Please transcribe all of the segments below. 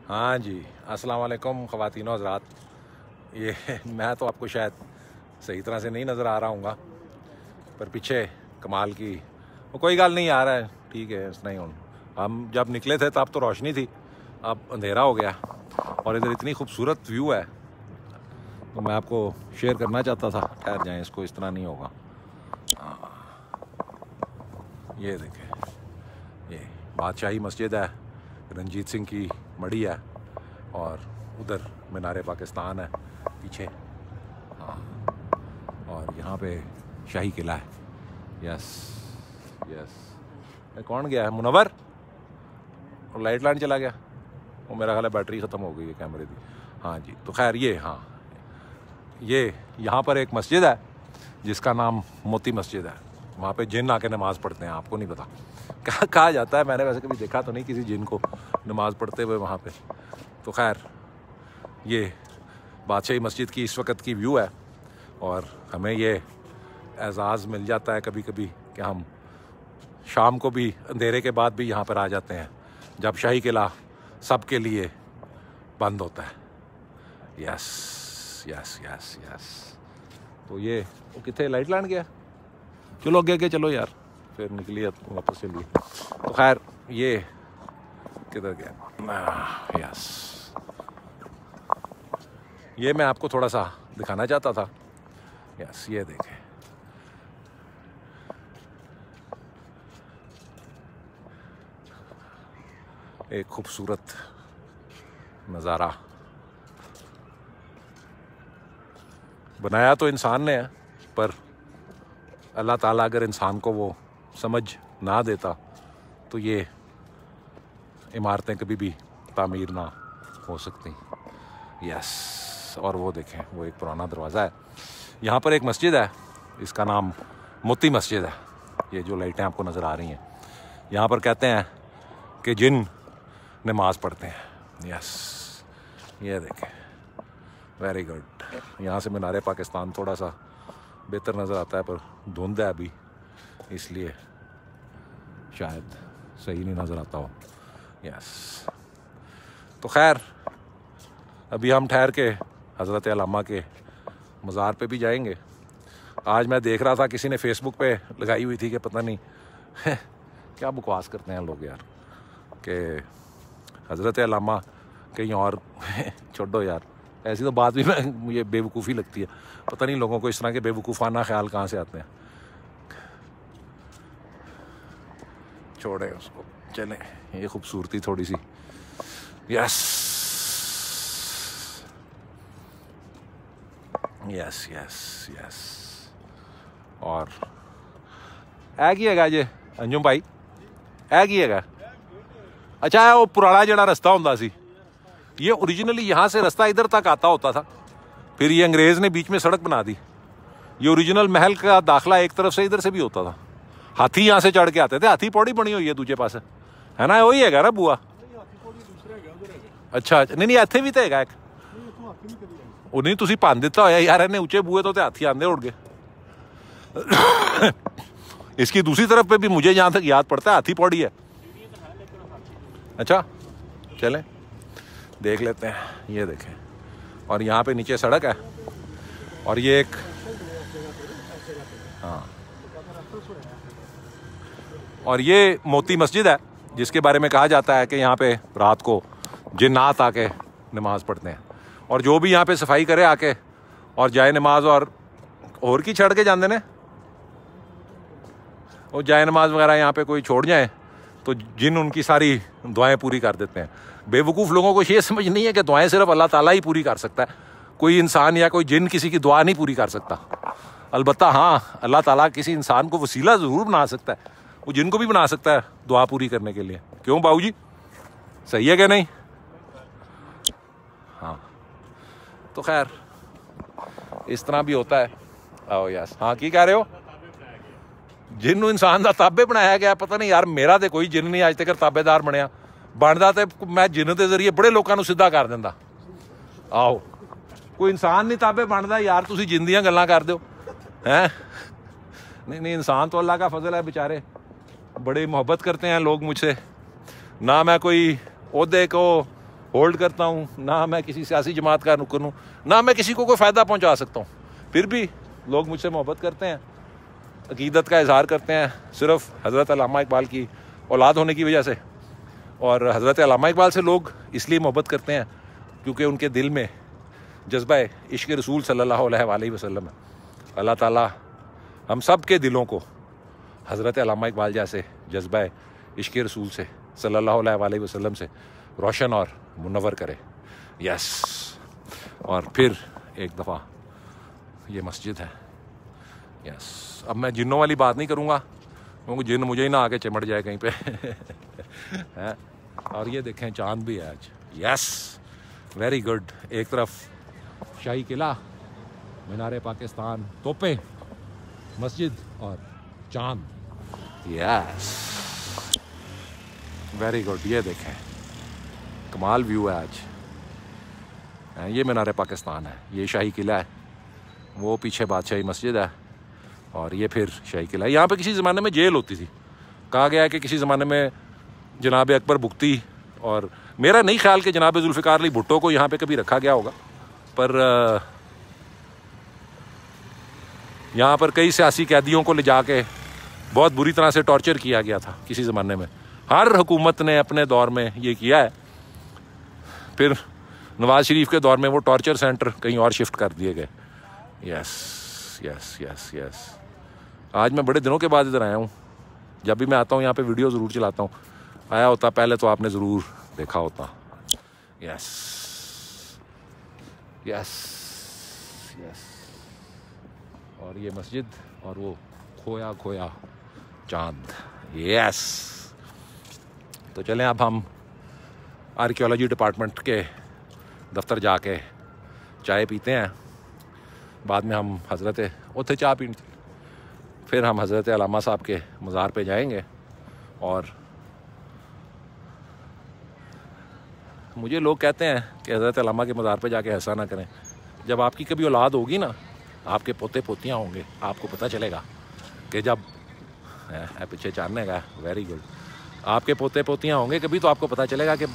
हाँ जी, अस्सलाम वालेकुम ख़वातीन और हज़रात। ये मैं तो आपको शायद सही तरह से नहीं नज़र आ रहा हूँगा, पर पीछे कमाल की वो कोई गल नहीं आ रहा है, ठीक है। इस नहीं हम जब निकले थे तब तो रोशनी थी, अब अंधेरा हो गया और इधर इतनी खूबसूरत व्यू है तो मैं आपको शेयर करना चाहता था। ठहर जाएं, इसको इस तरह नहीं होगा। ये देखें, ये बादशाही मस्जिद है, रंजीत सिंह की मड़ी है और उधर मीनार पाकिस्तान है पीछे। हाँ, और यहाँ पे शाही किला है। Yes yes. कौन गया है? मुनव्वर। और लाइट लाइन चला गया, वो मेरा ख्याल है बैटरी ख़त्म हो गई है कैमरे की। हाँ जी, तो खैर ये, हाँ, ये यहाँ पर एक मस्जिद है जिसका नाम मोती मस्जिद है। वहाँ पे जिन आके नमाज़ पढ़ते हैं, आपको नहीं पता क्या कहा जाता है। मैंने वैसे कभी देखा तो नहीं किसी जिन को नमाज़ पढ़ते हुए वहाँ पे। तो खैर ये बादशाही मस्जिद की इस वक्त की व्यू है और हमें ये एजाज़ मिल जाता है कभी कभी कि हम शाम को भी अंधेरे के बाद भी यहाँ पर आ जाते हैं जब शाही किला सब के लिए बंद होता है। Yes yes yes yes. तो ये वो कितने लाइट लैंड गया, चलो आगे आगे चलो यार, फिर निकलिए वापस चलिए। तो खैर ये किधर गया? यस, ये मैं आपको थोड़ा सा दिखाना चाहता था। यस, ये देखें, एक खूबसूरत नज़ारा। बनाया तो इंसान ने है, पर अल्लाह ताला अगर इंसान को वो समझ ना देता तो ये इमारतें कभी भी तामीर ना हो सकती। यस, और वो देखें, वो एक पुराना दरवाज़ा है। यहाँ पर एक मस्जिद है, इसका नाम मोती मस्जिद है। ये जो लाइटें आपको नज़र आ रही हैं, यहाँ पर कहते हैं कि जिन नमाज पढ़ते हैं। यस, ये देखें, वेरी गुड। यहाँ से मीनार पाकिस्तान थोड़ा सा बेहतर नज़र आता है, पर धुंध है अभी, इसलिए शायद सही नहीं नज़र आता हो। यस, तो खैर अभी हम ठहर के हज़रत अल्लामा के मज़ार पे भी जाएंगे। आज मैं देख रहा था किसी ने फेसबुक पे लगाई हुई थी कि पता नहीं क्या बकवास करते हैं लोग यार, कि हज़रत अल्लामा कहीं और छोड़ो यार, ऐसी तो बात भी मुझे बेवकूफ़ी लगती है। पता नहीं लोगों को इस तरह के बेवकूफ़ाना ख्याल कहाँ से आते हैं। छोड़े उसको, चलें, ये खूबसूरती थोड़ी सी। Yes yes yes yes. और है की है जे अंजुम भाई, है की है? अच्छा, वो पुराना जड़ा रास्ता होता सी, ये ओरिजिनली यहाँ से रास्ता इधर तक आता होता था, फिर ये अंग्रेज़ ने बीच में सड़क बना दी। ये ओरिजिनल महल का दाखला एक तरफ से इधर से भी होता था, हाथी यहाँ से चढ़ के आते थे। हाथी पौड़ी बनी हुई है दूसरे पास, है ना? वही है ना बुआ? अच्छा, नहीं नहीं, ਇੱਥੇ भी तो है एक। ਉਹ ਨਹੀਂ ਤੁਸੀਂ ਭੰਨ ਦਿੱਤਾ ਹੋਇਆ यार ਇਹਨੇ ਉੱਚੇ ਬੂਏ ਤੋਂ, ਤੇ हाथी आंदे उड़ गए। इसकी दूसरी तरफ पे भी मुझे जहाँ तक याद पड़ता है हाथी पौड़ी है। अच्छा, चलें देख लेते हैं। ये देखें, और यहाँ पे नीचे सड़क है और ये एक, हाँ, और ये मोती मस्जिद है जिसके बारे में कहा जाता है कि यहाँ पे रात को जिन्नात आके नमाज पढ़ते हैं, और जो भी यहाँ पे सफाई करे आके और जाए नमाज और की छड़ के जाते ने, और जाए नमाज वगैरह यहाँ पे कोई छोड़ जाए तो जिन उनकी सारी दुआएं पूरी कर देते हैं। बेवकूफ़ लोगों को ये समझ नहीं है कि दुआएं सिर्फ अल्लाह ताला ही पूरी कर सकता है, कोई इंसान या कोई जिन किसी की दुआ नहीं पूरी कर सकता। अलबत्ता हाँ, अल्लाह ताला किसी इंसान को वसीला ज़रूर बना सकता है, वो जिनको भी बना सकता है दुआ पूरी करने के लिए। क्यों बाबू जी, सही है क्या नहीं? हाँ, तो खैर इस तरह भी होता है। आओ यस, हाँ, की कह रहे हो? जिन्नू इंसान का ताबे बनाया गया, पता नहीं यार, मेरा तो कोई जिन नहीं अज तक ताबेदार बनया। बनता तो मैं जिन के जरिए बड़े लोगों सीधा कर देंदा। आओ, कोई इंसान नहीं ताबे बनता यार, तुसी जिन दियां गल्लां कर दो हैं। नहीं नहीं, इंसान तो अल्लाह का फजल है, बेचारे बड़े मोहब्बत करते हैं लोग मुझसे। ना मैं कोई ओहदे को होल्ड करता हूँ, ना मैं किसी सियासी जमात का रुकन हूँ, ना मैं किसी को कोई फ़ायदा पहुँचा सकता हूँ। फिर भी लोग मुझसे मोहब्बत करते हैं, अकीदत का इजहार करते हैं सिर्फ हज़रत अल्लामा इकबाल की औलाद होने की वजह से। और हज़रत अल्लामा इकबाल से लोग इसलिए मोहब्बत करते हैं क्योंकि उनके दिल में जज्बा इश्क़ रसूल सल्लल्लाहु अलैहि वसल्लम है। अल्लाह ताला हम सब के दिलों को हज़रत अल्लामा इकबाल जैसे जज्बा इश्क़ रसूल से सल्लल्लाहु अलैहि वसल्लम से रोशन और मुनव्वर करे। यस। और फिर एक दफ़ा ये मस्जिद है। यस। अब मैं जिन्नों वाली बात नहीं करूँगा क्योंकि जिन्न मुझे ही ना आके चिमट जाए कहीं पे है। और ये देखें चांद भी है आज। Yes, very good. एक तरफ शाही किला, मीनार पाकिस्तान, तोपे, मस्जिद और चांद। Yes, very good. ये देखें कमाल व्यू है आज। ये मीनार पाकिस्तान है, ये शाही किला है, वो पीछे बादशाही मस्जिद है और ये फिर शाही किला है। यहाँ पे किसी ज़माने में जेल होती थी। कहा गया है कि किसी ज़माने में जनाब अकबर बुख्ती, और मेरा नहीं ख्याल कि जनाब जुल्फ़िकार अली भुट्टो को यहाँ पे कभी रखा गया होगा, पर यहाँ पर कई सियासी कैदियों को ले जाके बहुत बुरी तरह से टॉर्चर किया गया था किसी ज़माने में। हर हुकूमत ने अपने दौर में ये किया है। फिर नवाज़ शरीफ के दौर में वो टॉर्चर सेंटर कहीं और शिफ्ट कर दिए गए। Yes yes yes yes. आज मैं बड़े दिनों के बाद इधर आया हूँ। जब भी मैं आता हूँ यहाँ पे वीडियो ज़रूर चलाता हूँ। आया होता पहले तो आपने ज़रूर देखा होता। Yes yes yes. और ये मस्जिद और वो खोया खोया चांद। यस। तो चलें अब हम आर्कियोलॉजी डिपार्टमेंट के दफ्तर जाके चाय पीते हैं। बाद में हम हज़रत उत्थे चाय पीने, फिर हम हज़रत अल्लामा साहब के मज़ार पे जाएंगे। और मुझे लोग कहते हैं कि हज़रत अल्लामा के मज़ार पे जाके ऐसा ना करें। जब आपकी कभी औलाद होगी ना, आपके पोते पोतियाँ होंगे, आपको पता चलेगा कि जब पीछे चाहने का वेरी गुड, आपके पोते पोतियाँ होंगे कभी, तो आपको पता चलेगा कि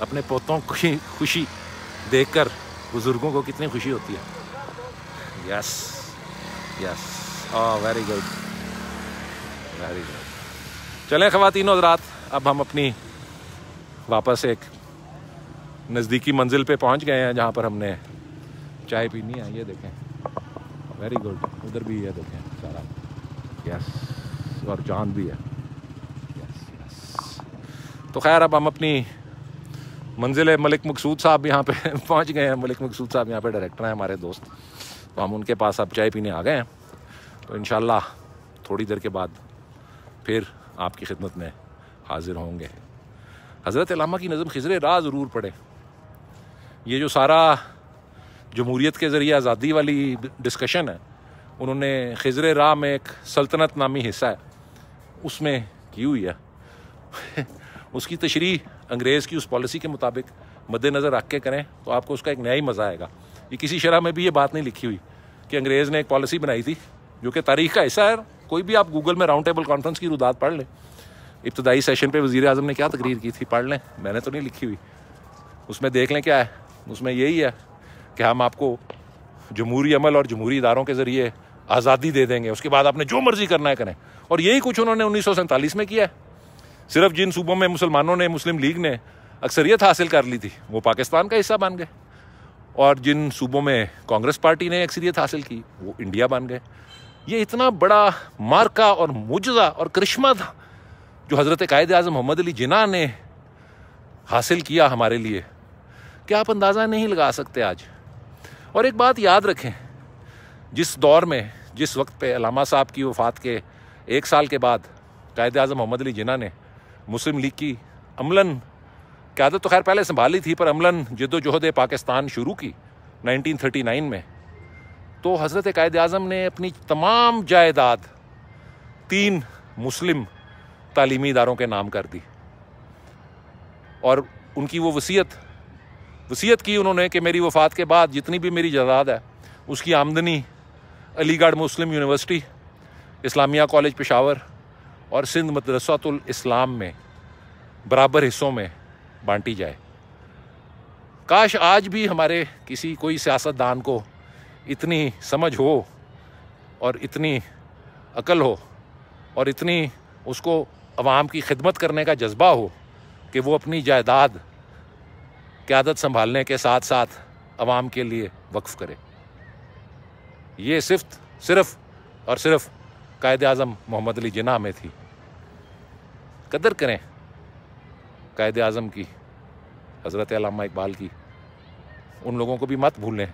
अपने पोतों की खुशी देखकर बुज़ुर्गों को कितनी खुशी होती है। Yes yes. Very good very good. चलें ख़वातीन हज़रात, अब हम अपनी वापस एक नज़दीकी मंजिल पे पहुंच गए हैं जहां पर हमने चाय पीनी है। ये देखें, वेरी गुड। उधर भी ये देखें सारा। यस। और चांद भी है। Yes yes. तो खैर अब हम अपनी मंजिल मलिक मकसूद साहब यहाँ पे पहुँच गए हैं। मलिक मकसूद साहब यहाँ पे डायरेक्टर हैं हमारे दोस्त, तो हम उनके पास अब चाय पीने आ गए हैं। तो इंशाल्लाह थोड़ी देर के बाद फिर आपकी खिदमत में हाजिर होंगे। हज़रत अल्लामा की नज़म खिज़र राह ज़रूर पढ़ें। ये जो सारा जमहूरियत के ज़रिए आज़ादी वाली डिस्कशन है, उन्होंने खिज़र राह में एक सल्तनत नामी हिस्सा है उसमें की हुई है। उसकी तशरीह अंग्रेज़ की उस पॉलिसी के मुताबिक मद्देनज़र रख के करें तो आपको उसका एक नया ही मज़ा आएगा। ये किसी शरह में भी ये बात नहीं लिखी हुई कि अंग्रेज़ ने एक पॉलिसी बनाई थी, जो कि तारीख़ का हिस्सा है। कोई भी आप गूगल में राउंड टेबल कॉन्फ्रेंस की रुदात पढ़ लें, इब्तदाई सेशन पे वज़ीर आज़म ने क्या तकरीर की थी, पढ़ लें। मैंने तो नहीं लिखी हुई, उसमें देख लें क्या है। उसमें यही है कि हम आपको जमहूरी अमल और जमहूरी इदारों के ज़रिए आज़ादी दे देंगे, उसके बाद आपने जो मर्ज़ी करना है करें। और यही कुछ उन्होंने 1947 में किया है। सिर्फ जिन सूबों में मुसलमानों ने, मुस्लिम लीग ने अक्सरियत हासिल कर ली थी, वो पाकिस्तान का हिस्सा बन गए, और जिन सूबों में कांग्रेस पार्टी ने अक्सरियत हासिल की, वो इंडिया बन गए। ये इतना बड़ा मार्का और मुजज़ा और करिश्मा था जो हज़रत कायद आज़म मोहम्मद अली जिन्ना ने हासिल किया हमारे लिए, कि आप अंदाज़ा नहीं लगा सकते आज। और एक बात याद रखें, जिस दौर में, जिस वक्त पे अल्लामा साहब की वफ़ात के 1 साल के बाद कायद आज़म मोहम्मद अली जिन्ना ने मुस्लिम लीग की अमलन क़यादत तो खैर पहले संभाली थी, पर अमलन जद्दोजहद पाकिस्तान शुरू की 1939 में, तो हज़रत कायद आज़म ने अपनी तमाम जायदाद 3 मुस्लिम तालीमी इदारों के नाम कर दी। और उनकी वो वसीयत की उन्होंने कि मेरी वफ़ात के बाद जितनी भी मेरी जायदाद है, उसकी आमदनी अलीगढ़ मुस्लिम यूनिवर्सिटी, इस्लामिया कॉलेज पेशावर और सिंध मदरसातुल इस्लाम में बराबर हिस्सों में बांटी जाए। काश आज भी हमारे किसी कोई सियासतदान को इतनी समझ हो और इतनी अकल हो और इतनी उसको अवाम की खिदमत करने का जज्बा हो कि वो अपनी जायदाद क़यादत संभालने के साथ साथ अवाम के लिए वक्फ करे। ये सिर्फ और सिर्फ कायद-ए-आज़म मोहम्मद अली जिन्ना में थी। कदर करें कायद-ए-आज़म की, हज़रत अल्लामा इकबाल की। उन लोगों को भी मत भूलें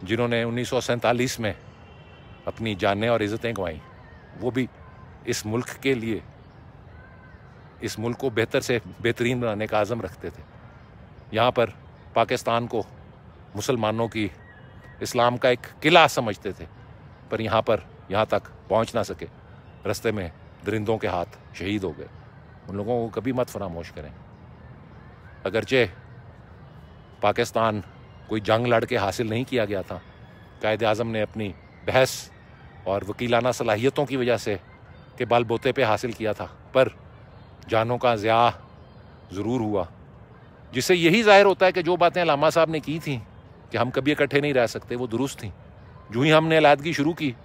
जिन्होंने 1947 में अपनी जानें और इज़्ज़तें गंवाई। वो भी इस मुल्क के लिए, इस मुल्क को बेहतर से बेहतरीन बनाने का आज़म रखते थे। यहाँ पर पाकिस्तान को मुसलमानों की, इस्लाम का एक किला समझते थे, पर यहाँ तक पहुँच ना सके। रास्ते में दरिंदों के हाथ शहीद हो गए। उन लोगों को कभी मत फरामोश करें। अगरचे पाकिस्तान कोई जंग लड़ के हासिल नहीं किया गया था, कायद-ए-आज़म ने अपनी बहस और वकीलाना सलाहियतों की वजह से के बलबूते पे हासिल किया था, पर जानों का ज़िया ज़रूर हुआ, जिससे यही ज़ाहिर होता है कि जो बातें अल्लामा साहब ने की थी कि हम कभी इकट्ठे नहीं रह सकते, वो दुरुस्त थी। जो ही हमने अलहदगी शुरू की,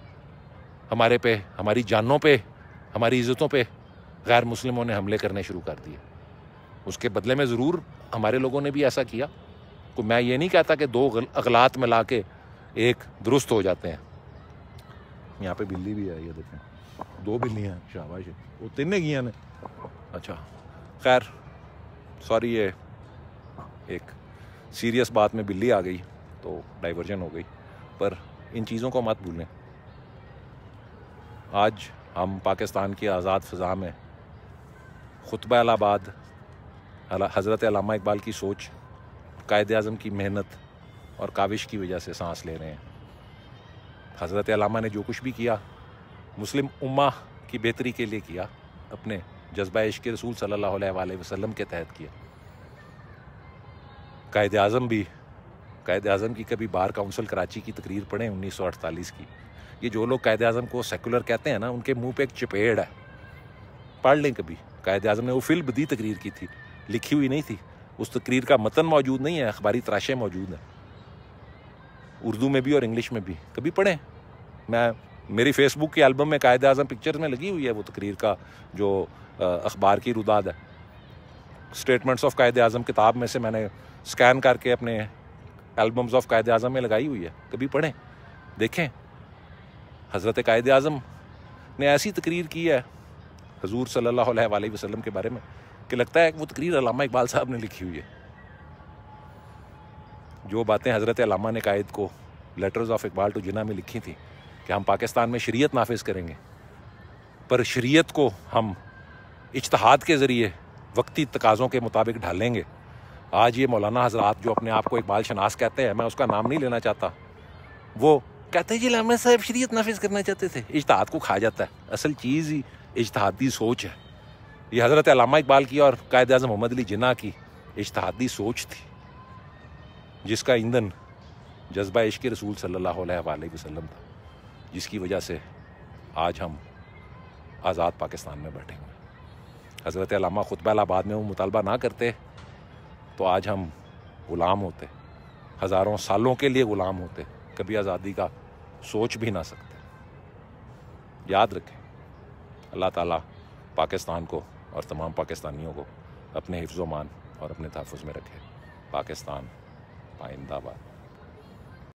हमारे पे, हमारी जानों पे, हमारी इज़्ज़तों पे गैर मुस्लिमों ने हमले करने शुरू कर दिए। उसके बदले में ज़रूर हमारे लोगों ने भी ऐसा किया। तो मैं ये नहीं कहता कि दो अगलात मिला के एक दुरुस्त हो जाते हैं। यहाँ पे बिल्ली भी है, ये देखें, 2 बिल्लियाँ हैं, शाबाश है। वो 3 गई ने। अच्छा, खैर सॉरी, ये एक सीरियस बात में बिल्ली आ गई तो डाइवर्जन हो गई, पर इन चीज़ों को मत भूलें। आज हम पाकिस्तान की आज़ाद फ़िज़ा में खुतबा अलाहाबाद, हज़रत अल्लामा इकबाल की सोच, कायद-ए-आज़म की मेहनत और काविश की वजह से सांस ले रहे हैं। हज़रत अल्लामा ने जो कुछ भी किया मुस्लिम उम्मा की बेहतरी के लिए किया, अपने जज्बा इश्क़ रसूल सल्लल्लाहु अलैहि वसल्लम के तहत किया। कायद-ए-आज़म की कभी बार काउंसिल कराची की तकरीर पढ़ें 1948 की। ये जो लोग कायद-ए-आज़म को सेकुलर कहते हैं ना, उनके मुंह पे एक चपेड़ है। पढ़ लें कभी। कायद-ए-आज़म ने वो फिल बदी तकरीर की थी, लिखी हुई नहीं थी। उस तकरीर का मतन मौजूद नहीं है, अखबारी तराशें मौजूद हैं, उर्दू में भी और इंग्लिश में भी। कभी पढ़ें। मेरी फेसबुक की एल्बम में कायद-ए-आज़म पिक्चर में लगी हुई है वो तकरीर का जो अखबार की रुदाद है। स्टेटमेंट्स ऑफ कायद-ए-आज़म किताब में से मैंने स्कैन करके अपने एल्बम्स ऑफ कायद-ए-आज़म में लगाई हुई है। कभी पढ़ें, देखें। हज़रत कायद-ए-आज़म ने ऐसी तकरीर की है हुज़ूर सल्लल्लाहु अलैहि वसल्लम के बारे में कि लगता है कि वो तकरीर अल्लामा इकबाल साहब ने लिखी हुई है। जो बातें हज़रत अल्लामा ने कायद को लेटर्स ऑफ इकबाल टू जिन्ना में लिखी थी कि हम पाकिस्तान में शरीयत नाफिज करेंगे, पर शरीयत को हम इज्तिहाद के ज़रिए वक्ती तकाज़ों के मुताबिक ढालेंगे। आज ये मौलाना हज़रात जो अपने आप को इकबाल शनास कहते हैं, मैं उसका नाम नहीं लेना चाहता, वो कहते हैं जी अल्लामा साहब शरीयत नाफिज करना चाहते थे। इज्तिहाद को खा जाता है। असल चीज़ ही इज्तिहादी सोच है। ये हज़रत अल्लामा इकबाल की और कायद-ए-आज़म मोहम्मद अली जिन्ना की इज्तिहादी सोच थी, जिसका ईंधन जज्बा इश्क़ रसूल सल्लल्लाहु अलैहि वसल्लम था, जिसकी वजह से आज हम आज़ाद पाकिस्तान में बैठे हुए। हज़रत अल्लामा खुतबा अलाहाबाद में वो मुतालबा ना करते तो आज हम ग़ुलाम होते, हज़ारों सालों के लिए ग़ुलाम होते, कभी आज़ादी का सोच भी ना सकते। याद रखें, अल्लाह ताला पाकिस्तान को और तमाम पाकिस्तानियों को अपने हिफ्ज़-ओ-मान और अपने तहफ़्फ़ुज़ में रखे। पाकिस्तान पाइंदाबाद।